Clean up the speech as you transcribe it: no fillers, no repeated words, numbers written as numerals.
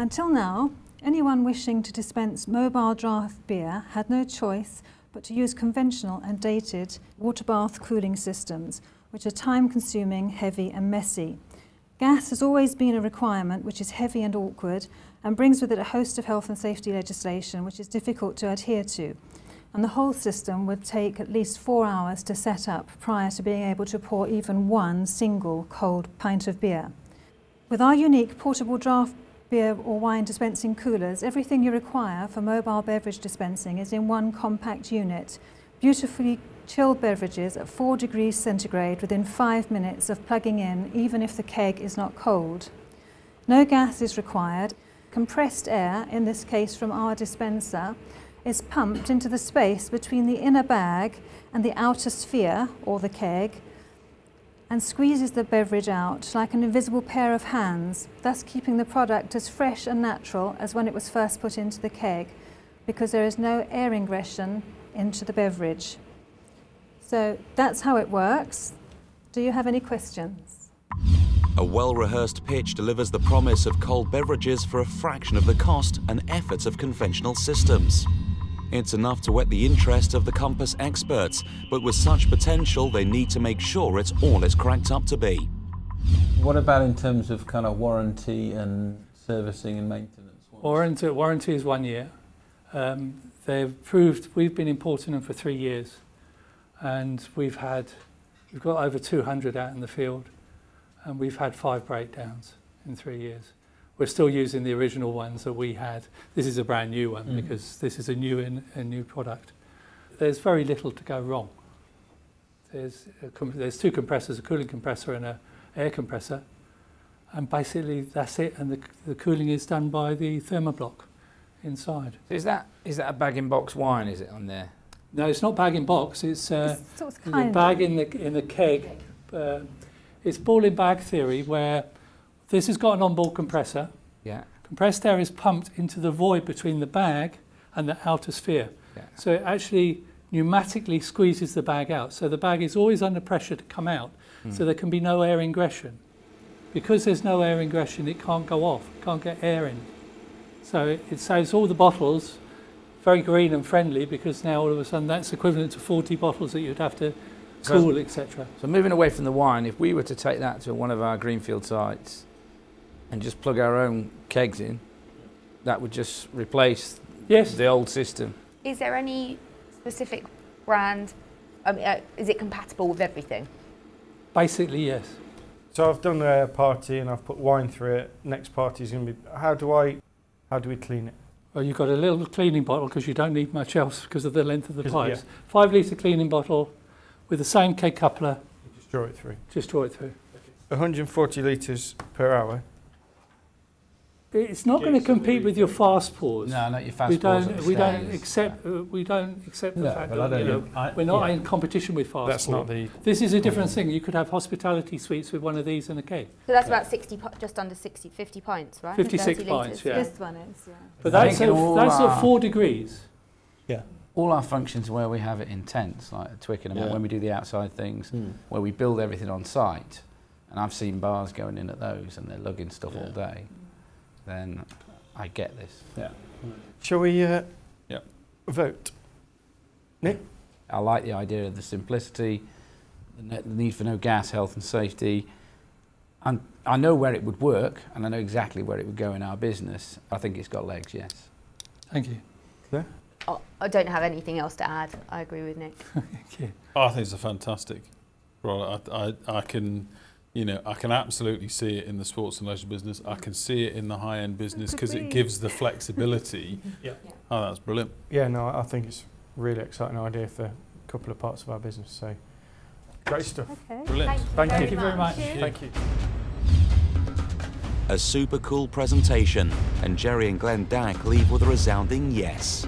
Until now, anyone wishing to dispense mobile draft beer had no choice but to use conventional and dated water bath cooling systems, which are time-consuming, heavy and messy. Gas has always been a requirement which is heavy and awkward and brings with it a host of health and safety legislation which is difficult to adhere to. And the whole system would take at least 4 hours to set up prior to being able to pour even one single cold pint of beer. With our unique portable draft beer or wine dispensing coolers, everything you require for mobile beverage dispensing is in one compact unit. Beautifully chilled beverages at 4 degrees centigrade within 5 minutes of plugging in, even if the keg is not cold. No gas is required. Compressed air, in this case from our dispenser, is pumped into the space between the inner bag and the outer sphere, or the keg, and squeezes the beverage out like an invisible pair of hands, thus keeping the product as fresh and natural as when it was first put into the keg, because there is no air ingression into the beverage. So that's how it works. Do you have any questions? A well-rehearsed pitch delivers the promise of cold beverages for a fraction of the cost and effort of conventional systems. It's enough to whet the interest of the Compass experts, but with such potential, they need to make sure it's all it's cracked up to be. What about in terms of kind of warranty and servicing and maintenance? Warranty is 1 year. They've proved, we've been importing them for 3 years, and we've got over 200 out in the field, and we've had 5 breakdowns in 3 years. We're still using the original ones that we had. This is a brand new one because this is a new product. There's very little to go wrong. There's 2 compressors, a cooling compressor and an air compressor, and basically that's it. And the cooling is done by the thermoblock inside. Is that a bag-in-box wine? Is it on there? No, it's not bag-in-box. It's a bag in the keg. It's ball-in-bag theory, where this has got an onboard compressor. Yeah. Compressed air is pumped into the void between the bag and the outer sphere. Yeah. So it actually pneumatically squeezes the bag out. So the bag is always under pressure to come out. So there can be no air ingression. Because there's no air ingression, it can't go off, can't get air in. So it saves all the bottles, very green and friendly, because now all of a sudden that's equivalent to 40 bottles that you'd have to cool, etc. So moving away from the wine, if we were to take that to one of our greenfield sites and just plug our own kegs in, that would just replace the old system. Is there any specific brand? I mean, is it compatible with everything? Basically, yes. So I've done a party and I've put wine through it. Next party is going to be. How do we clean it? Well, you've got a little cleaning bottle because you don't need much else because of the length of the pipes. Yeah. 5 litre cleaning bottle with the same keg coupler. You just draw it through. Just draw it through. 140 litres per hour. It's not going to compete with your fast pours. No, not your fast pours. We don't accept the fact that we're not in competition with fast That's not the. This is a different thing. You could have hospitality suites with one of these and a keg. So that's about 50 pints, right? 56 pints, yeah. This one is, yeah. But that's at 4 degrees. Yeah. All our functions where we have it in tents, like at Twickenham, when we do the outside things, where we build everything on site, and I've seen bars going in at those and they're lugging stuff all day, then I get this. Yeah. Shall we vote? Nick? I like the idea of the simplicity, the need for no gas, health and safety. And I know where it would work, and I know exactly where it would go in our business. I think it's got legs, yes. Thank you. Claire? Oh, I don't have anything else to add. I agree with Nick. Thank you. I think it's a fantastic product. I can absolutely see it in the sports and leisure business. I can see it in the high-end business because it gives the flexibility. Oh, that's brilliant. Yeah, no, I think it's a really exciting idea for a couple of parts of our business. So, great stuff. Okay. Brilliant. Thank you very much. Thank you. A super cool presentation, and Gerry and Glen leave with a resounding yes.